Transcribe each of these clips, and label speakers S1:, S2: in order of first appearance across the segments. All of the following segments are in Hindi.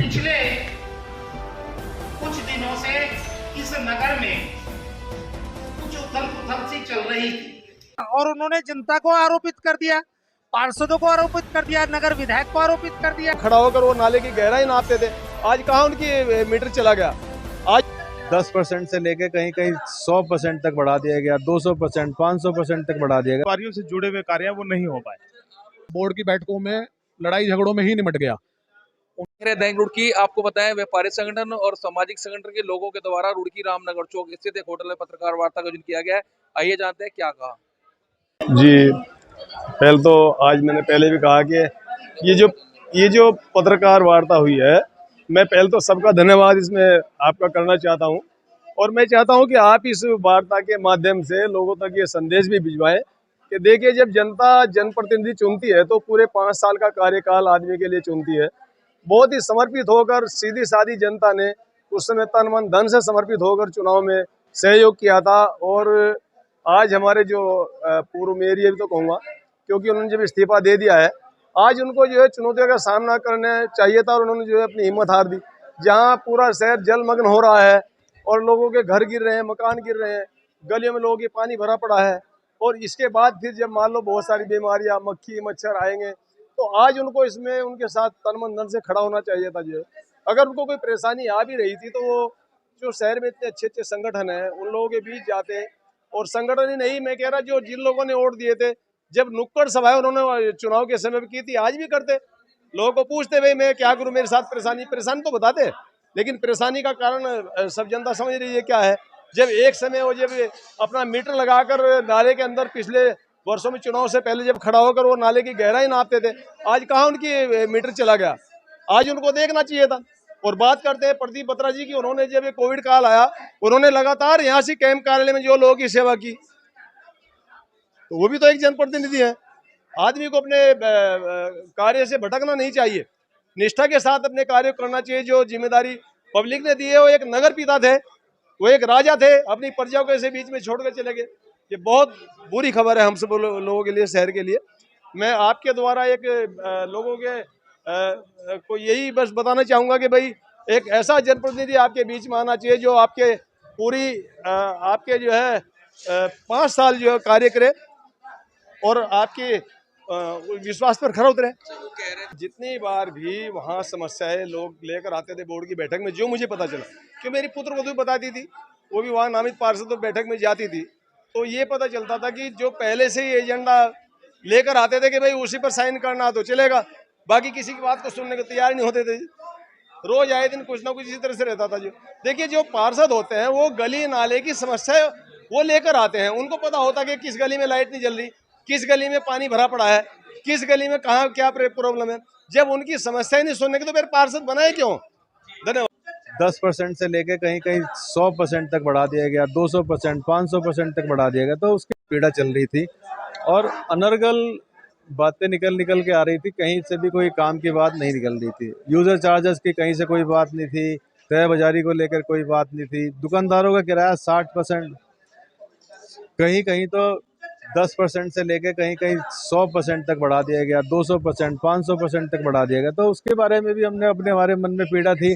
S1: पिछले कुछ दिनों से इस नगर में कुछ उथल पुथल सी चल रही थी
S2: और उन्होंने जनता को आरोपित कर दिया, पार्षदों को आरोपित कर दिया, नगर विधायक को आरोपित कर दिया।
S3: खड़ा होकर वो नाले की गहराई नापते थे, आज कहाँ उनकी मीटर चला गया। आज
S4: 10% से लेके कहीं कहीं 100% तक बढ़ा दिया गया, 200%, 500% तक बढ़ा दिया गया।
S5: व्यापारियों से जुड़े हुए कार्य वो नहीं हो पाए।
S6: बोर्ड की बैठकों में लड़ाई झगड़ों में ही निमट गया।
S7: दैनिक रुड़की आपको बताएं, व्यापारी संगठन और सामाजिक संगठन के लोगों के द्वारा रुड़की रामनगर चौक स्थित एक होटल में पत्रकार वार्ता का आयोजन किया गया है। आइए जानते हैं क्या कहा।
S3: जी, पहले तो आज मैंने पहले भी कहा कि ये जो पत्रकार वार्ता हुई है, मैं पहले तो सबका धन्यवाद इसमें आपका करना चाहता हूं। और मैं चाहता हूं कि आप इस वार्ता के माध्यम से लोगों तक ये संदेश भी भिजवाएं कि देखिए, जब जनता जनप्रतिनिधि चुनती है तो पूरे 5 साल का कार्यकाल आदमी के लिए चुनती है। बहुत ही समर्पित होकर सीधी सादी जनता ने उस समय तन मन धन से समर्पित होकर चुनाव में सहयोग किया था। और आज हमारे जो पूर्व मेयर, ये भी तो कहूँगा, क्योंकि उन्होंने जब इस्तीफा दे दिया है, आज उनको जो है चुनौतियों का सामना करना चाहिए था और उन्होंने जो है अपनी हिम्मत हार दी। जहाँ पूरा शहर जलमग्न हो रहा है और लोगों के घर गिर रहे हैं, मकान गिर रहे हैं, गलियों में लोगों के पानी भरा पड़ा है, और इसके बाद फिर जब मान लो बहुत सारी बीमारियाँ, मक्खी मच्छर आएंगे, तो आज उनको इसमें उनके साथ तन मन धन से खड़ा होना चाहिए था। जो अगर उनको कोई परेशानी आ भी रही थी तो वो जो शहर में इतने अच्छे अच्छे संगठन हैं उन लोगों के बीच जाते, और संगठन ही नहीं, मैं कह रहा जो जिन लोगों ने वोट दिए थे, जब नुक्कड़ सभाएं उन्होंने चुनाव के समय की थी, आज भी करते। लोगों को पूछते भाई मैं क्या करूं, मेरे साथ परेशानी तो बताते, लेकिन परेशानी का कारण सब जनता समझ रही है क्या है। जब एक समय वो जब अपना मीटर लगाकर नाले के अंदर पिछले वर्षों में चुनाव से पहले जब खड़ा होकर वो नाले की गहराई नापते थे, आज कहाँ उनकी मीटर चला गया। आज उनको देखना चाहिए था। और बात करते हैं प्रदीप बत्रा जी की, उन्होंने जब ये कोविड काल आया, उन्होंने लगातार यहाँ से कैंप कार्यालय में जो लोगों की सेवा की, तो वो भी तो एक जनप्रतिनिधि है। आदमी को अपने कार्य से भटकना नहीं चाहिए, निष्ठा के साथ अपने कार्य करना चाहिए। जो जिम्मेदारी पब्लिक ने दी है, वो एक नगर पिता थे, वो एक राजा थे, अपनी प्रजाओं को ऐसे बीच में छोड़कर चले गए। ये बहुत बुरी खबर है हम सब लोगों के लिए, शहर के लिए। मैं आपके द्वारा एक लोगों के को यही बस बताना चाहूँगा कि भाई एक ऐसा जनप्रतिनिधि आपके बीच में आना चाहिए जो आपके पूरी आपके जो है 5 साल जो है कार्य करे और आपके विश्वास पर खरा उतरे। जितनी बार भी वहाँ समस्याएं लोग लेकर आते थे बोर्ड की बैठक में, जो मुझे पता चला, कि मेरी पुत्र वधू बताती थी, वो भी वहाँ नामित पार्षद बैठक में जाती थी, तो ये पता चलता था कि जो पहले से ही एजेंडा लेकर आते थे कि भाई उसी पर साइन करना तो चलेगा, बाकी किसी की बात को सुनने को तैयार नहीं होते थे। रोज आए दिन कुछ ना कुछ इसी तरह से रहता था। जो देखिए, जो पार्षद होते हैं वो गली नाले की समस्या वो लेकर आते हैं। उनको पता होता है कि किस गली में लाइट नहीं जल रही, किस गली में पानी भरा पड़ा है, किस गली में कहाँ क्या प्रॉब्लम है। जब उनकी समस्या ही नहीं सुनने की तो फिर पार्षद बनाए क्यों। धन्यवाद।
S4: 10% से लेके कहीं कहीं 100% तक बढ़ा दिया गया, 200%, 500% तक बढ़ा दिया गया। तो उसकी पीड़ा चल रही थी और अनर्गल बातें निकल के आ रही थी। कहीं से भी कोई काम की बात नहीं निकल रही थी। यूजर चार्जेस की कहीं से कोई बात नहीं थी, तय बाजारी को लेकर कोई बात नहीं थी। दुकानदारों का किराया 60%, कहीं कहीं तो 10% से लेके कहीं कहीं 100% तक बढ़ा दिया गया, 200%, 500% तक बढ़ा दिया गया। तो उसके बारे में भी हमारे मन में पीड़ा थी।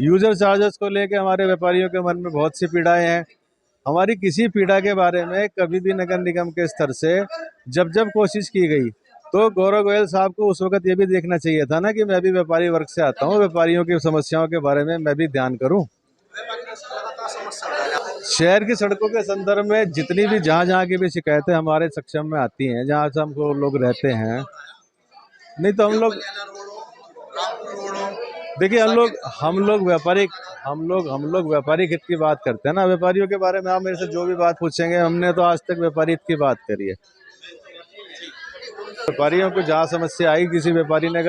S4: यूजर चार्जेस को लेके हमारे व्यापारियों के मन में बहुत सी पीड़ाएं हैं। हमारी किसी पीड़ा के बारे में कभी भी नगर निगम के स्तर से जब कोशिश की गई, तो गौरव गोयल साहब को उस वक्त ये भी देखना चाहिए था ना कि मैं भी व्यापारी वर्ग से आता हूँ, व्यापारियों की समस्याओं के बारे में मैं भी ध्यान करूँ। शहर की सड़कों के संदर्भ में जितनी भी जहाँ की भी शिकायतें हमारे सक्षम में आती हैं, जहाँ से हमको लोग रहते हैं, नहीं तो हम लोग देखिए, हम लोग व्यापारिक हित की बात करते हैं ना। व्यापारियों के बारे में आप मेरे से जो भी बात पूछेंगे, हमने तो आज तक व्यापारी हित की बात करी है। व्यापारियों को जहाँ समस्या आई, किसी व्यापारी ने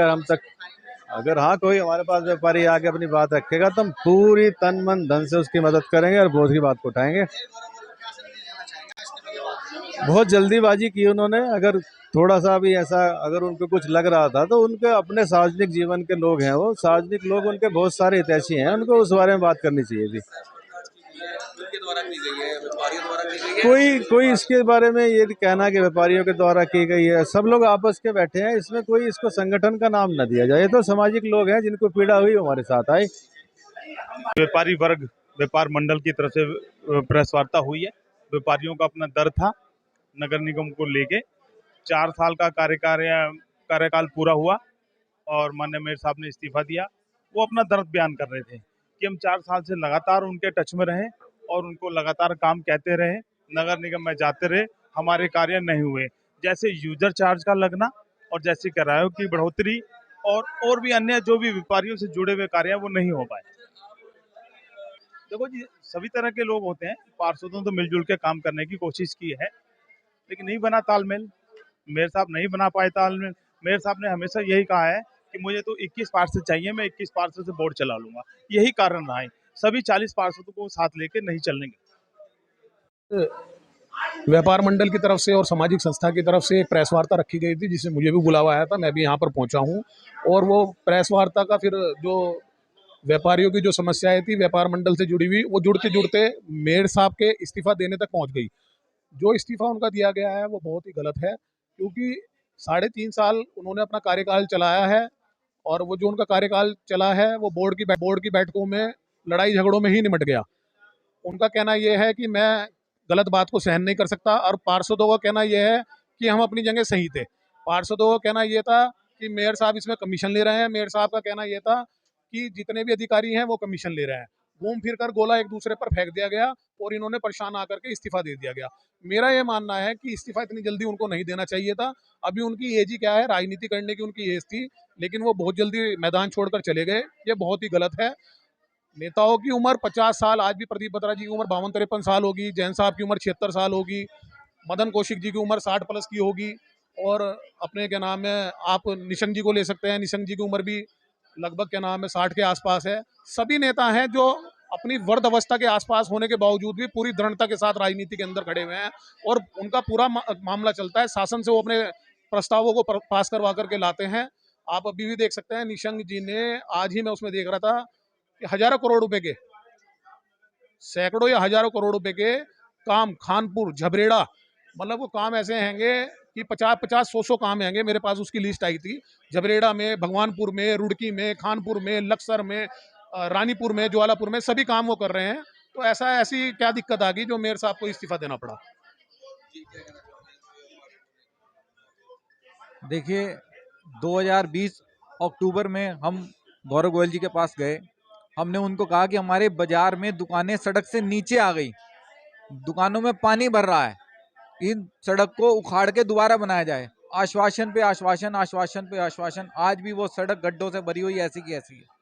S4: अगर हाँ कोई हमारे पास व्यापारी आके अपनी बात रखेगा तो हम पूरी तन मन धन से उसकी मदद करेंगे और बोझ की बात को उठाएंगे। बहुत जल्दीबाजी की उन्होंने। अगर थोड़ा सा भी ऐसा अगर उनको कुछ लग रहा था तो उनके अपने सार्वजनिक जीवन के लोग हैं, वो सार्वजनिक लोग, उनके बहुत सारे हितैषी हैं, उनको उस बारे में बात करनी चाहिए थी।
S7: द्वारा की गई है, व्यापारियों द्वारा की गई है?
S4: कोई इसके बारे में ये कहना कि व्यापारियों के द्वारा की गई है, सब लोग आपस के बैठे हैं, इसमें कोई इसको संगठन का नाम न दिया जाए। ये तो सामाजिक लोग हैं जिनको पीड़ा हुई हमारे साथ आए।
S5: व्यापारी वर्ग व्यापार मंडल की तरफ से प्रेस वार्ता हुई है। व्यापारियों का अपना दर था नगर निगम को लेके। 4 साल का कार्यकाल पूरा हुआ और माननीय मेयर साहब ने इस्तीफा दिया। वो अपना दर्द बयान कर रहे थे कि हम 4 साल से लगातार उनके टच में रहे और उनको लगातार काम कहते रहे, नगर निगम में जाते रहे, हमारे कार्य नहीं हुए। जैसे यूजर चार्ज का लगना और जैसे किरायों की बढ़ोतरी और भी अन्य जो भी व्यापारियों से जुड़े हुए कार्य हैं वो नहीं हो पाए। देखो जी, सभी तरह के लोग होते हैं, पार्षदों तो मिलजुल के काम करने की कोशिश की है लेकिन नहीं बना तालमेल। मेयर साहब नहीं बना पाए तालमेल। मेयर साहब ने हमेशा यही कहा है कि मुझे तो 21 पार्षद चाहिए, मैं 21 पार्षद से बोर्ड चला लूंगा। यही कारण रहा है, सभी 40 पार्षदों को साथ लेके नहीं चलेंगे।
S6: व्यापार मंडल की तरफ से और सामाजिक संस्था की तरफ से एक प्रेस वार्ता रखी गई थी जिसे मुझे भी बुलावा आया था, मैं भी यहाँ पर पहुँचा हूँ। और वो प्रेस वार्ता का फिर जो व्यापारियों की जो समस्याएं थी व्यापार मंडल से जुड़ी हुई, वो जुड़ते जुड़ते मेयर साहब के इस्तीफा देने तक पहुँच गई। जो इस्तीफा उनका दिया गया है वो बहुत ही गलत है, क्योंकि 3.5 साल उन्होंने अपना कार्यकाल चलाया है और वो जो उनका कार्यकाल चला है वो बोर्ड की बैठकों में लड़ाई झगड़ों में ही निमट गया। उनका कहना यह है कि मैं गलत बात को सहन नहीं कर सकता, और पार्षदों का कहना यह है कि हम अपनी जगह सही थे। पार्षदों का कहना यह था कि मेयर साहब इसमें कमीशन ले रहे हैं। मेयर साहब का कहना यह था कि जितने भी अधिकारी हैं वो कमीशन ले रहे हैं। घूम फिर कर गोला एक दूसरे पर फेंक दिया गया और इन्होंने परेशान आकर के इस्तीफा दे दिया गया। मेरा ये मानना है कि इस्तीफा इतनी जल्दी उनको नहीं देना चाहिए था। अभी उनकी एज ही क्या है, राजनीति करने की उनकी एज थी, लेकिन वो बहुत जल्दी मैदान छोड़कर चले गए। ये बहुत ही गलत है। नेताओं की उम्र 50 साल, आज भी प्रदीप बत्रा जी की उम्र 52-53 साल होगी, जैन साहब की उम्र 76 साल होगी, मदन कौशिक जी की उम्र 60 प्लस की होगी, और अपने क्या नाम है आप निशंक जी को ले सकते हैं, निशंक जी की उम्र भी लगभग क्या नाम है 60 के आसपास है। सभी नेता हैं जो अपनी वर्ध अवस्था के आसपास होने के बावजूद भी पूरी दृढ़ता के साथ राजनीति के अंदर खड़े हुए हैं और उनका पूरा मामला चलता है। शासन से वो अपने प्रस्तावों को पास करवा करके लाते हैं। आप अभी भी देख सकते हैं, निशंक जी ने, आज ही मैं उसमें देख रहा था कि हजारों करोड़ रुपए के, सैकड़ों या हजारों करोड़ रुपए के काम खानपुर झबरेड़ा, मतलब वो काम ऐसे हैंगे कि 50-100 काम हैंगे। मेरे पास उसकी लिस्ट आई थी। झबरेड़ा में, भगवानपुर में, रुड़की में, खानपुर में, लक्सर में, रानीपुर में, ज्वालापुर में, सभी काम वो कर रहे हैं। तो ऐसी क्या दिक्कत आ गई जो मेयर साहब को इस्तीफा देना पड़ा?
S8: देखिए, 2020 अक्टूबर में हम गौरव गोयल जी के पास गए। हमने उनको कहा कि हमारे बाजार में दुकानें सड़क से नीचे आ गई, दुकानों में पानी भर रहा है, इन सड़क को उखाड़ के दोबारा बनाया जाए। आश्वासन पे आश्वासन, आश्वासन पे आश्वासन, आज भी वो सड़क गड्ढों से भरी हुई ऐसी की ऐसी है।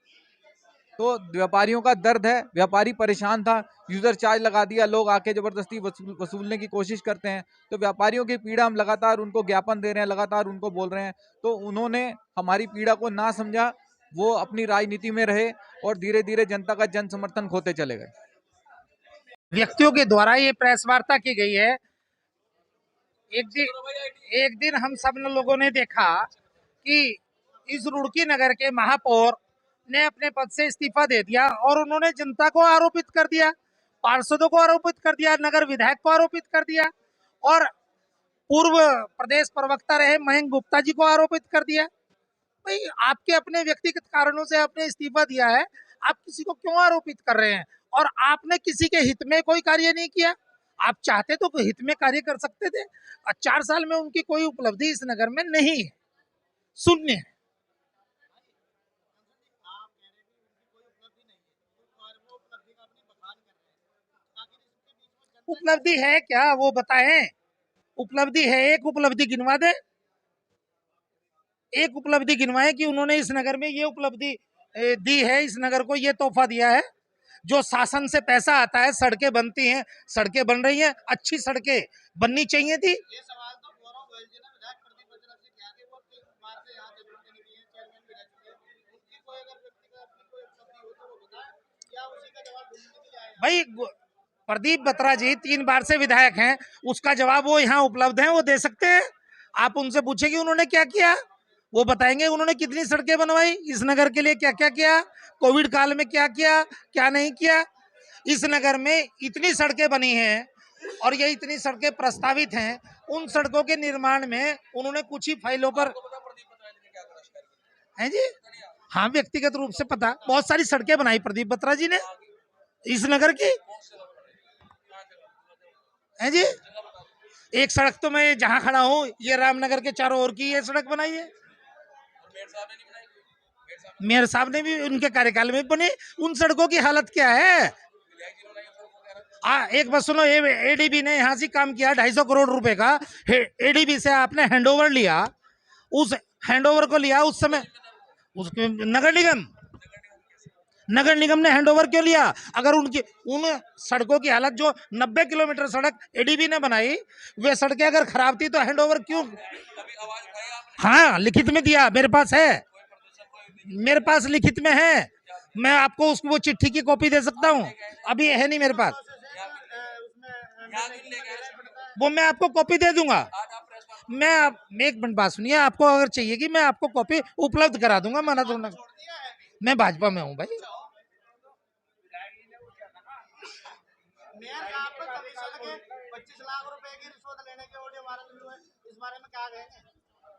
S8: तो व्यापारियों का दर्द है, व्यापारी परेशान था, यूजर चार्ज लगा दिया, लोग आके जबरदस्ती वसूलने की कोशिश करते हैं। तो व्यापारियों की पीड़ा हम लगातार उनको ज्ञापन दे रहे हैं, लगातार उनको बोल रहे हैं, तो उन्होंने हमारी पीड़ा को ना समझा, वो अपनी राजनीति में रहे और धीरे धीरे जनता का जन समर्थन खोते चले गए।
S2: व्यक्तियों के द्वारा ये प्रेस वार्ता की गई है। एक दिन हम सब लोगों ने देखा कि इस रुड़की नगर के महापौर ने अपने पद से इस्तीफा दे दिया और उन्होंने जनता को आरोपित कर दिया, पार्षदों को आरोपित कर दिया, नगर विधायक को आरोपित कर दिया और पूर्व प्रदेश प्रवक्ता रहे मयंक गुप्ता जी को आरोपित कर दिया। भाई, आपके अपने व्यक्तिगत कारणों से आपने इस्तीफा दिया है, आप किसी को क्यों आरोपित कर रहे हैं? और आपने किसी के हित में कोई कार्य नहीं किया। आप चाहते तो हित में कार्य कर सकते थे। 4 साल में उनकी कोई उपलब्धि इस नगर में नहीं है, शून्य है। उपलब्धि है क्या, वो बताएं। उपलब्धि है, एक उपलब्धि गिनवा दे, एक उपलब्धि गिनवाए कि उन्होंने इस नगर में ये उपलब्धि दी है, इस नगर को ये तोहफा दिया है। जो शासन से पैसा आता है, सड़कें बनती हैं, सड़कें बन रही हैं, अच्छी सड़कें बननी चाहिए थी। भाई, प्रदीप बत्रा जी 3 बार से विधायक हैं, उसका जवाब वो यहाँ उपलब्ध है, वो दे सकते हैं। आप उनसे पूछे कि उन्होंने क्या किया, वो बताएंगे उन्होंने कितनी सड़कें बनवाई, इस नगर के लिए क्या क्या किया, कोविड काल में क्या किया, क्या नहीं किया। इस नगर में इतनी सड़कें बनी हैं और ये इतनी सड़कें प्रस्तावित हैं, उन सड़कों के निर्माण में उन्होंने कुछ ही फाइलों पर है जी। हाँ, व्यक्तिगत रूप से पता, बहुत सारी सड़कें बनाई प्रदीप बत्रा जी ने इस नगर की है जी। एक सड़क तो मैं जहां खड़ा हूं, ये रामनगर के चारों ओर की ये सड़क बनाई है, मेयर साहब ने भी उनके कार्यकाल में बनी। उन सड़कों की हालत क्या है? एक बात सुनो, एडीबी ने यहाँ से काम किया 250 करोड़ रुपए का, एडीबी से आपने हैंडओवर लिया, उस हैंडओवर को लिया उस समय उसके नगर निगम ने हैंडओवर क्यों लिया? अगर उनकी उन सड़कों की हालत जो 90 किलोमीटर सड़क एडीबी ने बनाई, वे सड़कें अगर खराब थी तो हैंडओवर क्यों? हाँ, लिखित में दिया, मेरे पास है, मेरे पास लिखित में है, मैं आपको उसको वो चिट्ठी की कॉपी दे सकता हूँ, अभी है नहीं मेरे पास, वो मैं आपको कॉपी दे दूंगा। एक मिनट बात सुनिए, आपको अगर चाहिए कि मैं आपको कॉपी उपलब्ध करा दूंगा, मना तो ना, मैं भाजपा में हूँ भाई।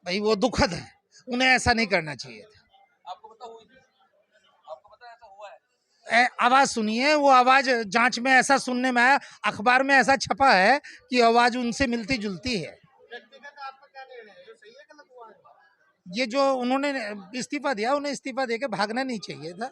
S2: भाई वो दुखद है, उन्हें ऐसा नहीं करना चाहिए था।
S7: आपको पता ऐसा हुआ है?
S2: आवाज सुनिए, वो आवाज जांच में ऐसा सुनने में आया, अखबार में ऐसा छपा है कि आवाज उनसे मिलती जुलती है। ये जो उन्होंने इस्तीफा दिया, उन्हें इस्तीफा देके भागना नहीं चाहिए था।